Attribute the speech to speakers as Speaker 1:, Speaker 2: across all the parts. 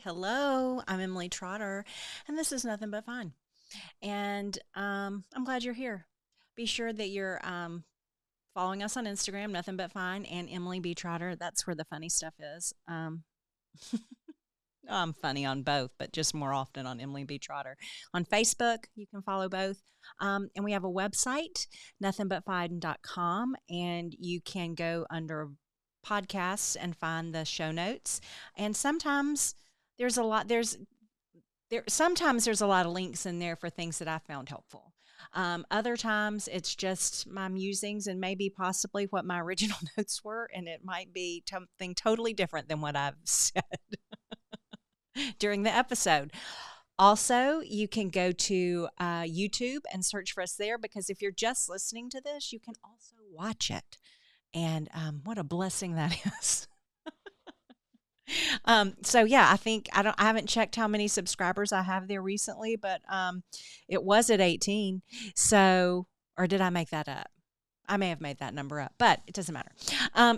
Speaker 1: Hello, I'm Emily Trotter, and this is Nothing But Fun. And I'm glad you're here. Be sure that you're following us on Instagram, Nothing But Fun, and Emily B. Trotter. That's where the funny stuff is. I'm funny on both, but just more often on Emily B. Trotter. On Facebook, you can follow both. And we have a website, nothingbutfun.com, and you can go under podcasts and find the show notes. And sometimes there's a lot there's a lot of links in there for things that I found helpful. Other times it's just my musings and maybe possibly what my original notes were, and it might be something totally different than what I've said during the episode. Also, you can go to YouTube and search for us there, because if you're just listening to this, you can also watch it. And what a blessing that is. So yeah, I haven't checked how many subscribers I have there recently, but it was at 18. So, or did I make that up? I may have made that number up, but it doesn't matter.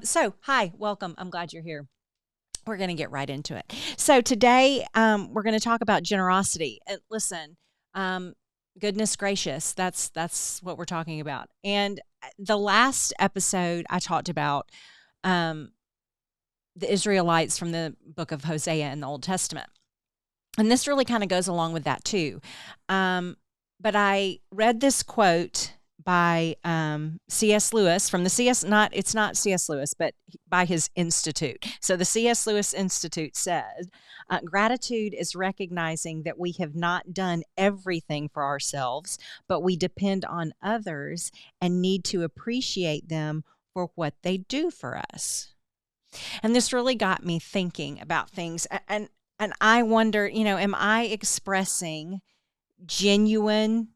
Speaker 1: So hi, welcome. I'm glad you're here. We're going to get right into it. So today, we're going to talk about generosity. And listen, goodness gracious, that's what we're talking about. And the last episode, I talked about the Israelites from the book of Hosea in the Old Testament. And this really kind of goes along with that too. But I read this quote by C.S. Lewis from the it's not C.S. Lewis, but by his institute. So the C.S. Lewis Institute said, gratitude is recognizing that we have not done everything for ourselves, but we depend on others and need to appreciate them for what they do for us. And this really got me thinking about things. And I wonder, am I expressing genuine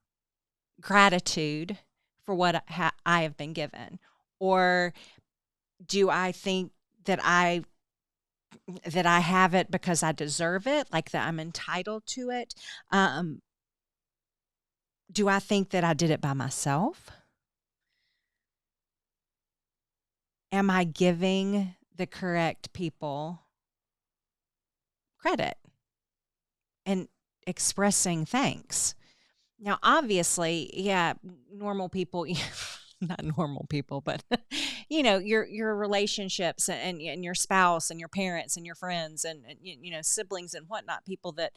Speaker 1: gratitude for what I have been given? Or do I think that I have it because I deserve it, like that I'm entitled to it? Do I think that I did it by myself? Am I giving the correct people credit and expressing thanks? Now, obviously, yeah, normal people, not normal people, but your relationships and your spouse and your parents and your friends and siblings and whatnot, people that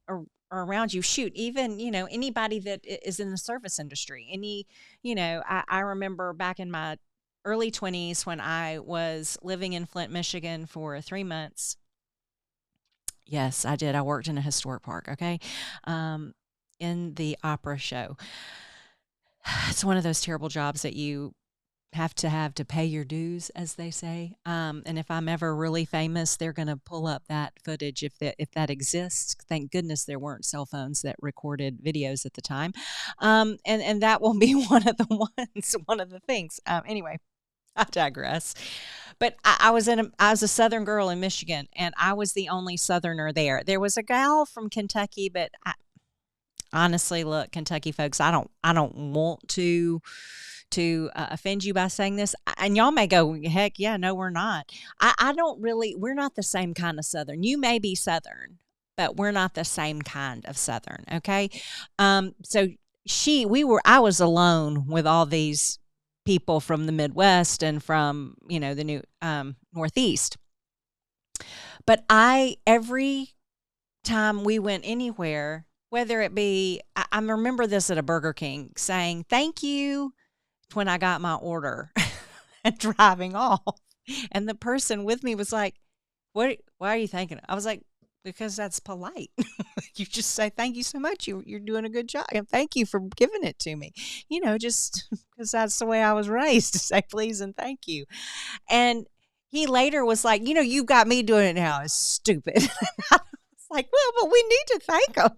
Speaker 1: are around you. Shoot, even anybody that is in the service industry. I remember back in my early 20s when I was living in Flint, Michigan for 3 months. Yes, I did. I worked in a historic park. Okay. In the opera show. It's one of those terrible jobs that you have to pay your dues, as they say. And if I'm ever really famous, they're going to pull up that footage if that exists. Thank goodness there weren't cell phones that recorded videos at the time. And that will be one of the things. Anyway, I digress. But I was a Southern girl in Michigan, and I was the only Southerner there. There was a gal from Kentucky, but honestly, look, Kentucky folks, I don't want to offend you by saying this, and y'all may go, heck yeah, no, we're not. I don't really. We're not the same kind of Southern. You may be Southern, but we're not the same kind of Southern. Okay, so I was alone with all these people from the Midwest and from the new Northeast. But every time we went anywhere, whether it be, I remember this at a Burger King, saying thank you when I got my order and driving off. And the person with me was like, why are you thanking? I was like, because that's polite. You just say, thank you so much. You're doing a good job. And thank you for giving it to me. Just because that's the way I was raised, to say please and thank you. And he later was like, you've got me doing it now. It's stupid. I was like, well, but we need to thank them.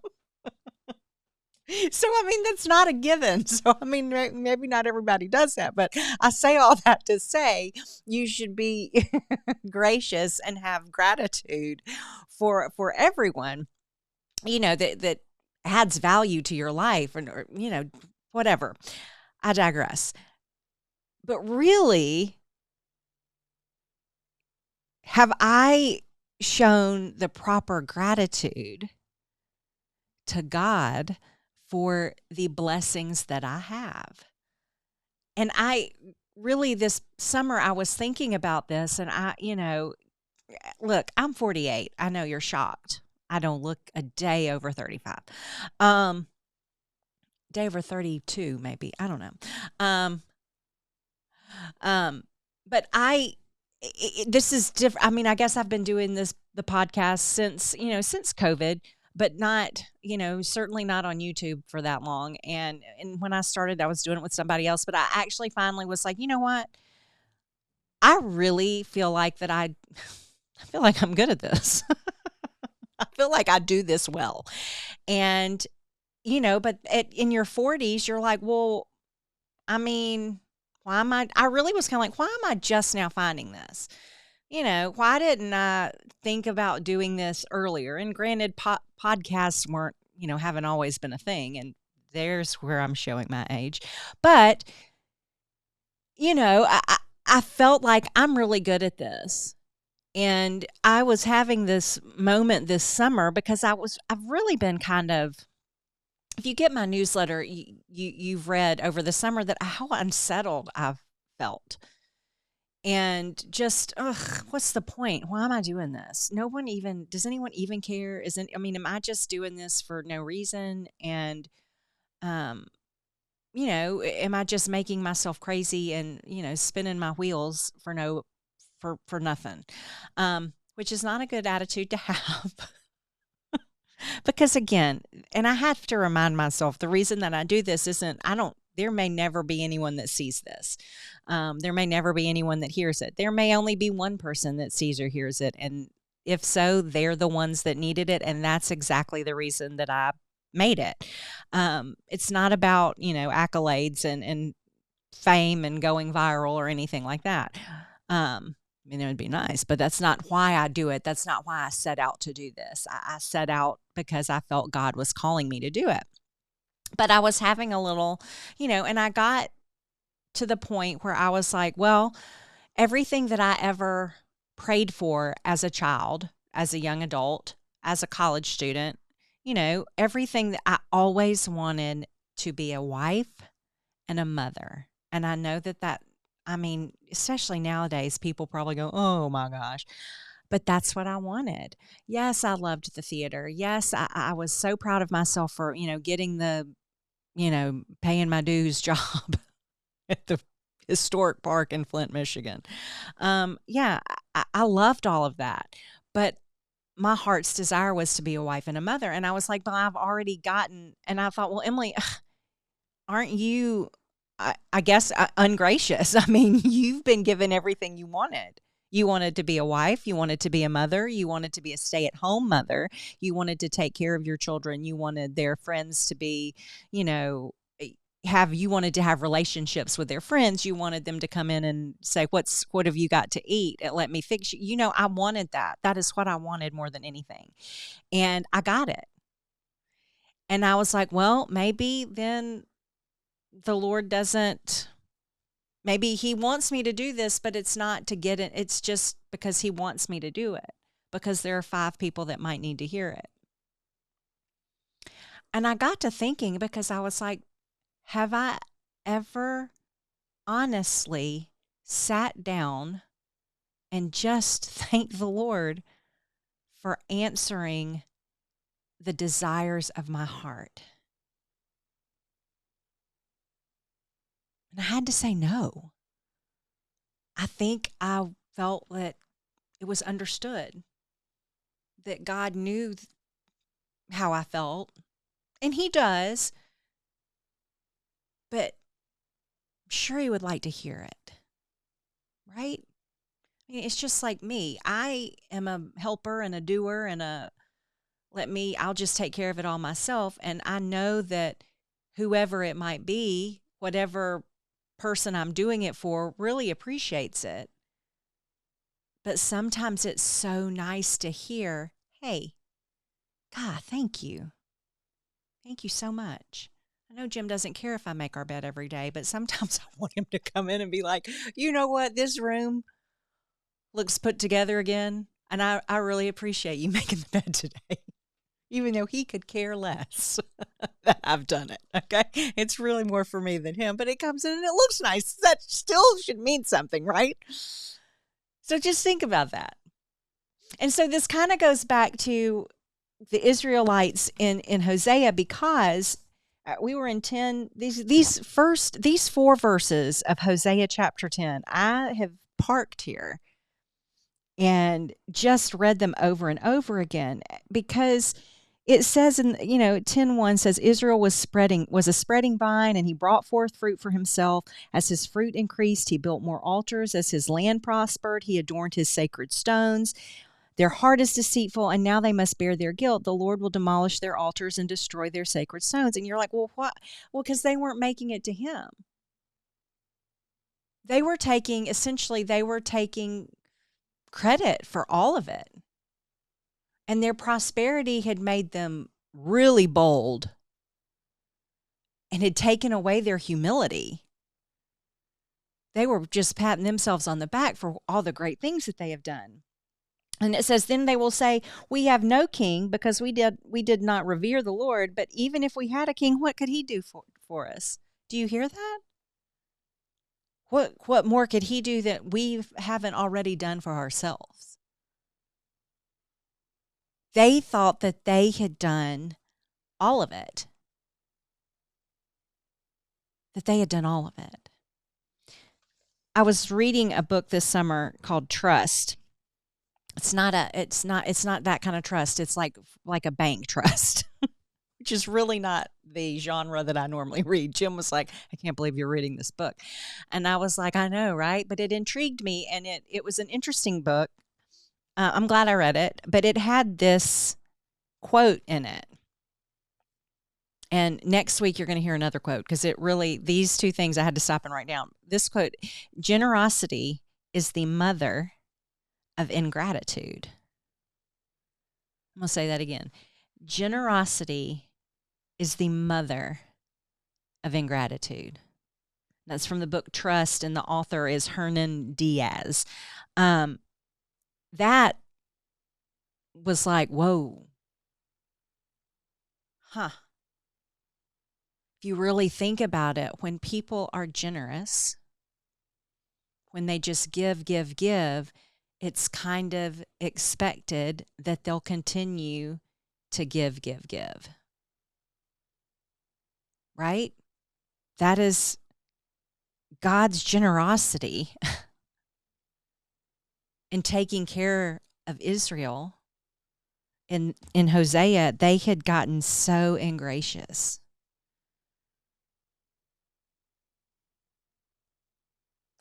Speaker 1: So, that's not a given. So, maybe not everybody does that, but I say all that to say you should be gracious and have gratitude for everyone, that adds value to your life or whatever. I digress. But really, have I shown the proper gratitude to God for the blessings that I have. And I really, this summer, I was thinking about this, and look, I'm 48. I know you're shocked. I don't look a day over 35. Um, day over 32, maybe. I don't know. Um, um, but this is different. I mean, I guess I've been doing the podcast since COVID, but not, certainly not on YouTube for that long. And when I started, I was doing it with somebody else, but I actually finally was like, you know what? I really feel like I feel like I'm good at this. I feel like I do this well. And, but in your 40s, you're like, well, I mean, I really was kind of like, why am I just now finding this? Why didn't I think about doing this earlier? And granted, podcasts haven't always been a thing. And there's where I'm showing my age. But, I felt like I'm really good at this. And I was having this moment this summer because I've really been kind of, if you get my newsletter, you've read over the summer that how unsettled I've felt. And just, what's the point? Why am I doing this? Does anyone even care? Am I just doing this for no reason? And, am I just making myself crazy and, spinning my wheels for nothing? Which is not a good attitude to have. Because again, and I have to remind myself, the reason that I do this there may never be anyone that sees this. There may never be anyone that hears it. There may only be one person that sees or hears it. And if so, they're the ones that needed it. And that's exactly the reason that I made it. It's not about, accolades and fame and going viral or anything like that. It would be nice, but that's not why I do it. That's not why I set out to do this. I set out because I felt God was calling me to do it. But I was having a little, and I got to the point where I was like, well, everything that I ever prayed for as a child, as a young adult, as a college student, everything that I always wanted to be a wife and a mother. And I know especially nowadays, people probably go, oh my gosh. But that's what I wanted. Yes, I loved the theater. Yes, I was so proud of myself for, getting paying my dues job at the historic park in Flint, Michigan. Yeah, I loved all of that. But my heart's desire was to be a wife and a mother. And I was like, but I've already and I thought, well, Emily, aren't you, I guess, ungracious? I mean, you've been given everything you wanted. You wanted to be a wife. You wanted to be a mother. You wanted to be a stay-at-home mother. You wanted to take care of your children. You wanted their friends to be, you wanted to have relationships with their friends. You wanted them to come in and say, what have you got to eat? And let me fix you. I wanted that. That is what I wanted more than anything. And I got it. And I was like, well, maybe then the Lord maybe he wants me to do this, but it's not to get it. It's just because he wants me to do it, because there are 5 people that might need to hear it. And I got to thinking, because I was like, have I ever honestly sat down and just thanked the Lord for answering the desires of my heart? And I had to say no. I think I felt that it was understood, that God knew how I felt, and he does, but I'm sure he would like to hear it, right? I mean, it's just like me. I am a helper and a doer and I'll just take care of it all myself. And I know that whoever it might be, whatever person I'm doing it for, really appreciates it. But sometimes it's so nice to hear, hey, God, thank you. Thank you so much. I know Jim doesn't care if I make our bed every day, but sometimes I want him to come in and be like, you know what? This room looks put together again. And I really appreciate you making the bed today, even though he could care less that I've done it. Okay. It's really more for me than him, but it comes in and it looks nice. That still should mean something, right? So just think about that. And so this kind of goes back to the Israelites in Hosea, because we were in 10, these 4 verses of Hosea chapter 10. I have parked here and just read them over and over again, because it says in 10:1 says Israel was a spreading vine, and he brought forth fruit for himself. As his fruit increased, he built more altars. As his land prospered, he adorned his sacred stones. Their heart is deceitful, and now they must bear their guilt. The Lord will demolish their altars and destroy their sacred stones. And you're like, well, what? Well, because they weren't making it to him. They were taking credit for all of it. And their prosperity had made them really bold and had taken away their humility. They were just patting themselves on the back for all the great things that they have done. And it says, then they will say, we have no king because we did not revere the Lord. But even if we had a king, what could he do for us? Do you hear that? What more could he do that we haven't already done for ourselves? They thought that they had done all of it. That they had done all of it. I was reading a book this summer called Trust. It's not that kind of trust. It's like a bank trust, which is really not the genre that I normally read. Jim was like, I can't believe you're reading this book. And I was like, I know, right? But it intrigued me, and it was an interesting book. I'm glad I read it, but it had this quote in it. And next week, you're going to hear another quote, because these 2 things I had to stop and write down. This quote, generosity is the mother of ingratitude. I'm going to say that again. Generosity is the mother of ingratitude. That's from the book Trust, and the author is Hernan Diaz. That was like, whoa. Huh. If you really think about it, when people are generous, when they just give, it's kind of expected that they'll continue to give. Right? That is God's generosity in taking care of Israel. In Hosea, they had gotten so ingracious.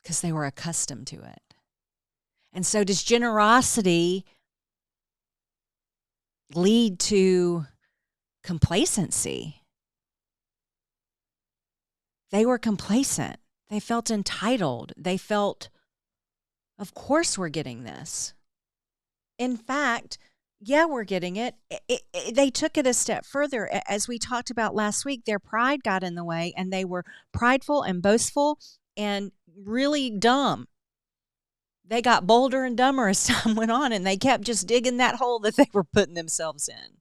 Speaker 1: Because they were accustomed to it. And so does generosity lead to complacency? They were complacent. They felt entitled. They felt, of course we're getting this. In fact, yeah, we're getting it. They took it a step further. As we talked about last week, their pride got in the way, and they were prideful and boastful and really dumb. They got bolder and dumber as time went on, and they kept just digging that hole that they were putting themselves in.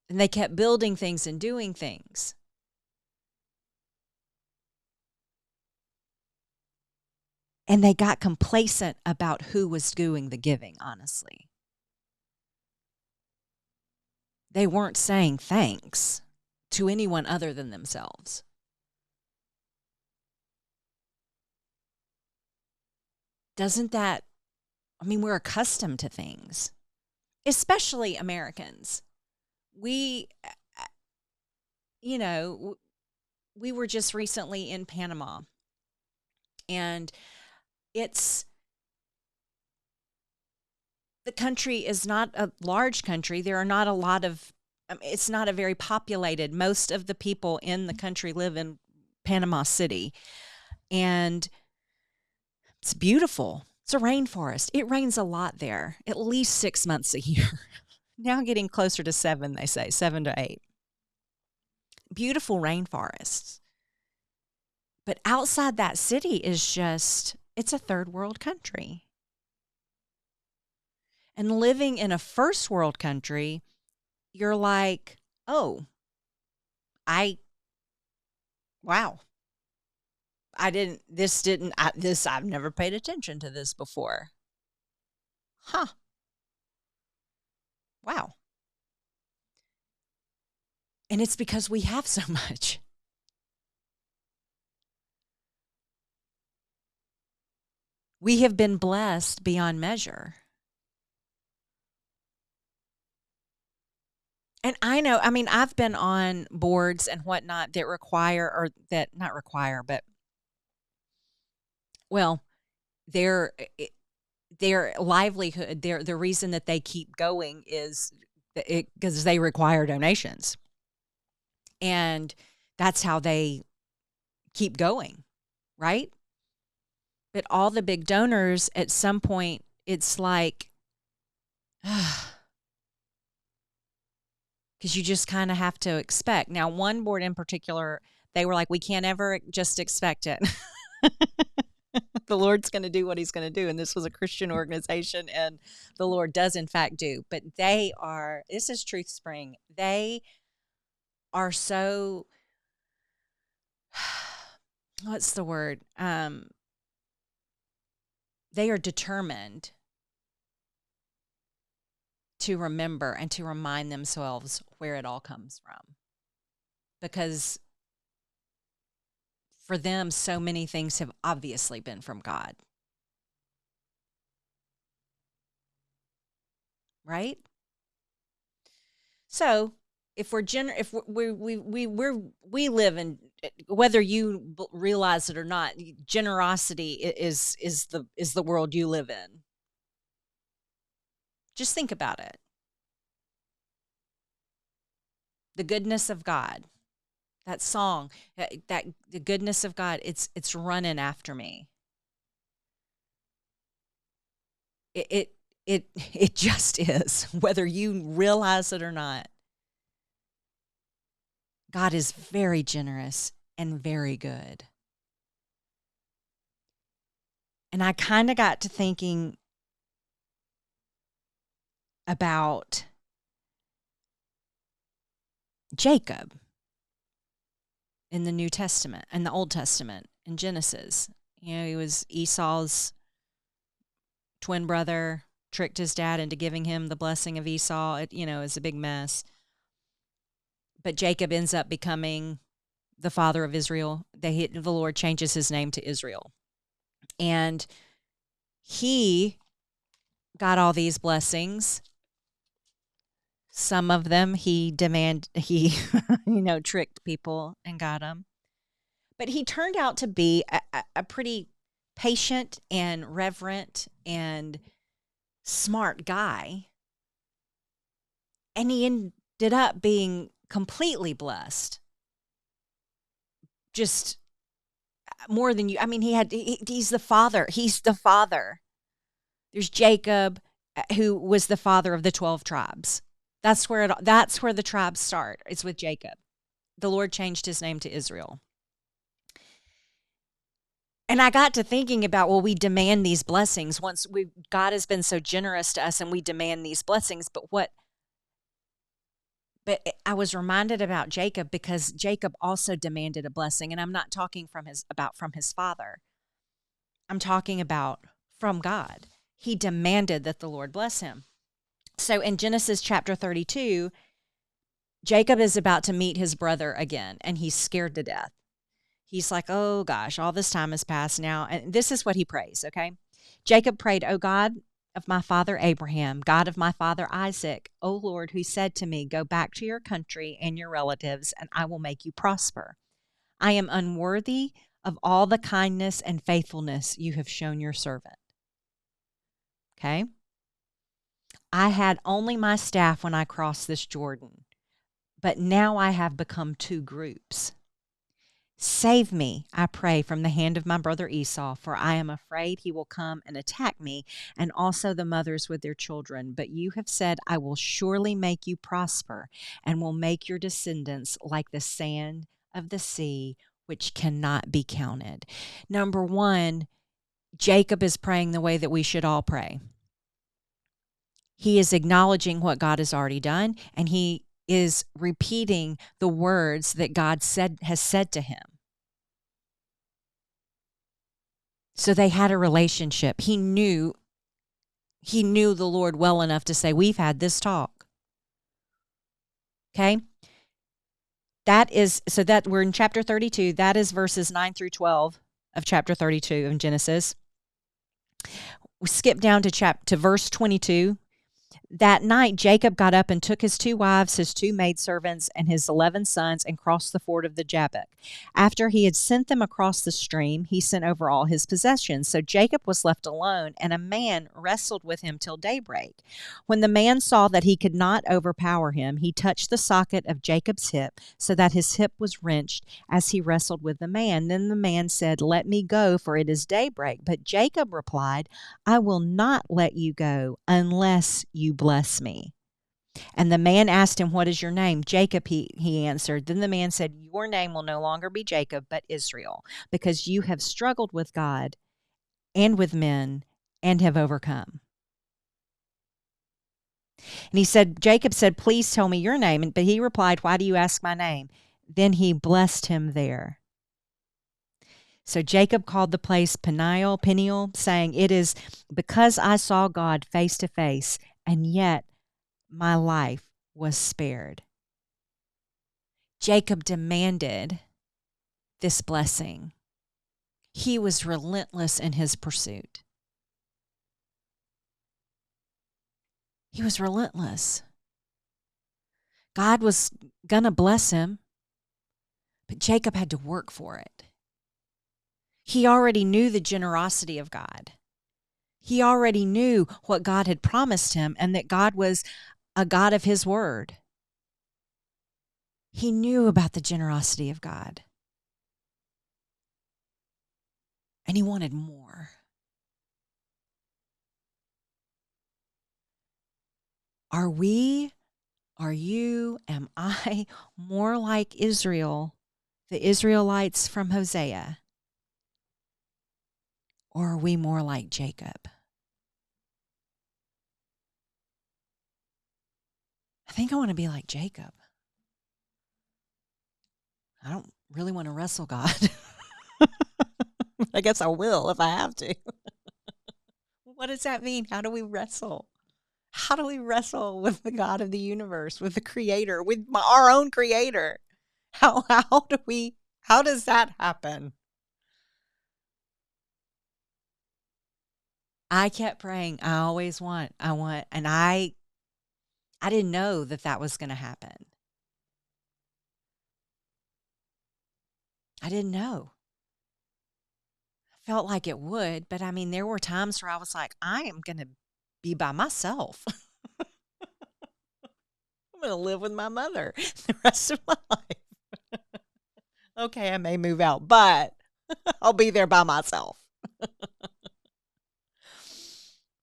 Speaker 1: And they kept building things and doing things. And they got complacent about who was doing the giving, honestly. They weren't saying thanks to anyone other than themselves. We're accustomed to things, especially Americans. We were just recently in Panama, and the country is not a large country. There are not a lot of, it's not a very populated. Most of the people in the country live in Panama City, and it's beautiful. It's a rainforest. It rains a lot there, at least 6 months a year. Now getting closer to 7, they say, 7 to 8. Beautiful rainforests. But outside that city is just, It's a third world country. And living in a first world country, you're like, oh, wow. I've never paid attention to this before. Huh. Wow. And it's because we have so much. We have been blessed beyond measure. And I know, I mean, I've been on boards and whatnot that require, or that not require, but, well, their their livelihood, the reason that they keep going is because they require donations. And that's how they keep going, right? But all the big donors, at some point, it's like, because you just kind of have to expect. Now, one board in particular, they were like, we can't ever just expect it. The Lord's going to do what he's going to do. And this was a Christian organization, and the Lord does, in fact, do. But this is Truth Spring. They are so, what's the word? They are determined to remember and to remind themselves where it all comes from. Because for them, so many things have obviously been from God. Right? So, if we're if we live in, whether you realize it or not, generosity is the world you live in. Just think about it. The goodness of God. That song, that the goodness of God, it's running after me. It just is, whether you realize it or not. God is very generous and very good. And I kind of got to thinking about Jacob in the New Testament and the Old Testament in Genesis. You know, he was Esau's twin brother, tricked his dad into giving him the blessing of Esau. It is a big mess. But Jacob ends up becoming the father of Israel. The Lord changes his name to Israel. And he got all these blessings. Some of them he tricked people and got them. But he turned out to be a pretty patient and reverent and smart guy. And he ended up being completely blessed. Just more than you. I mean, he's the father. He's the father. There's Jacob, who was the father of the 12 tribes. That's where the tribes start. It's with Jacob. The Lord changed his name to Israel. And I got to thinking about, well, we demand these blessings once God has been so generous to us, and we demand these blessings. But I was reminded about Jacob, because Jacob also demanded a blessing. And I'm not talking from his father. I'm talking about from God. He demanded that the Lord bless him. So in Genesis chapter 32, Jacob is about to meet his brother again, and he's scared to death. He's like, oh gosh, all this time has passed now. And this is what he prays, okay? Jacob prayed, "O God of my father Abraham, God of my father Isaac, O Lord, who said to me, go back to your country and your relatives, and I will make you prosper. I am unworthy of all the kindness and faithfulness you have shown your servant." Okay? I had only my staff when I crossed this Jordan, but now I have become two groups. Save me, I pray, from the hand of my brother Esau, for I am afraid he will come and attack me, and also the mothers with their children. But you have said, I will surely make you prosper, and will make your descendants like the sand of the sea, which cannot be counted. Number one, Jacob is praying the way that we should all pray. He is acknowledging what God has already done, and he is repeating the words that God has said to him. So they had a relationship. He knew the Lord well enough to say, we've had this talk. Okay? That we're in chapter 32. That is verses 9 through 12 of chapter 32 of Genesis. We skip down to verse 22. That night, Jacob got up and took his 2 wives, his 2 maidservants, and his 11 sons and crossed the ford of the Jabbok. After he had sent them across the stream, he sent over all his possessions. So Jacob was left alone, and a man wrestled with him till daybreak. When the man saw that he could not overpower him, he touched the socket of Jacob's hip, so that his hip was wrenched as he wrestled with the man. Then the man said, "Let me go, for it is daybreak." But Jacob replied, "I will not let you go unless you bless me." And the man asked him, "What is your name?" "Jacob," he answered. Then the man said, "Your name will no longer be Jacob, but Israel, because you have struggled with God and with men and have overcome." And Jacob said, "Please tell me your name." But he replied, "Why do you ask my name?" Then he blessed him there. So Jacob called the place Peniel, saying, "It is because I saw God face to face, and yet my life was spared." Jacob demanded this blessing. He was relentless in his pursuit. He was relentless. God was going to bless him, but Jacob had to work for it. He already knew the generosity of God. He already knew what God had promised him and that God was a God of his word. He knew about the generosity of God. And he wanted more. Are you, am I more like Israel, the Israelites from Hosea? Or are we more like Jacob? I think I want to be like Jacob. I don't really want to wrestle God. I guess I will if I have to. What does that mean? How do we wrestle? How do we wrestle with the God of the universe, with the creator, with our own creator? How does that happen? I kept praying. I want, and I didn't know that was going to happen. I didn't know. I felt like it would, but I mean, there were times where I was like, I am going to be by myself. I'm going to live with my mother the rest of my life. Okay, I may move out, but I'll be there by myself.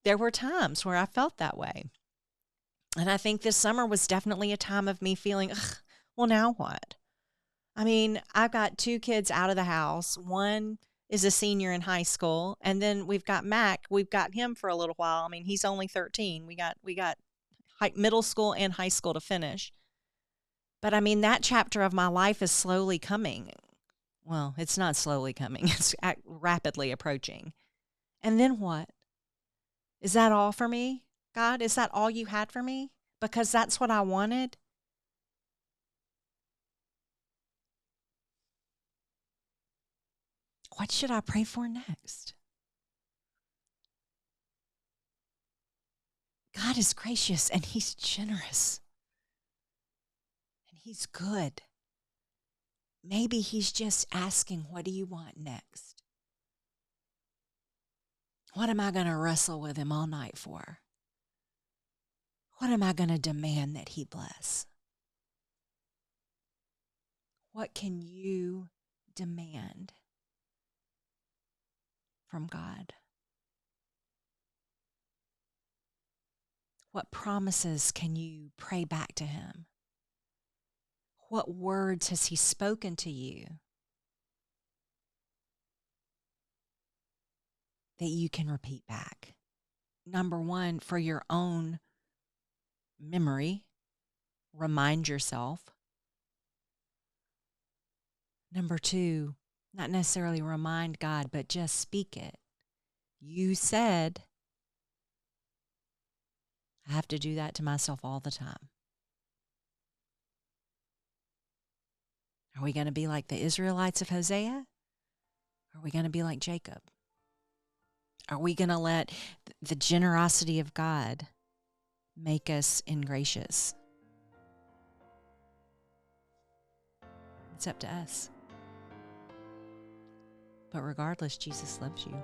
Speaker 1: There were times where I felt that way. And I think this summer was definitely a time of me feeling, well, now what? I mean, I've got 2 kids out of the house. One is a senior in high school, and then we've got Mac. We've got him for a little while. I mean, he's only 13. We got middle school and high school to finish. But I mean, that chapter of my life is slowly coming. Well, it's not slowly coming. It's rapidly approaching. And then what? Is that all for me? God, is that all you had for me? Because that's what I wanted? What should I pray for next? God is gracious and he's generous. And he's good. Maybe he's just asking, what do you want next? What am I going to wrestle with him all night for? What am I going to demand that he bless? What can you demand from God? What promises can you pray back to him? What words has he spoken to you? that you can repeat back. Number one, for your own memory, remind yourself. Number two, not necessarily remind God, but just speak it. You said, I have to do that to myself all the time. Are we going to be like the Israelites of Hosea? Are we going to be like Jacob? Are we going to let the generosity of God make us ingracious? It's up to us. But regardless, Jesus loves you.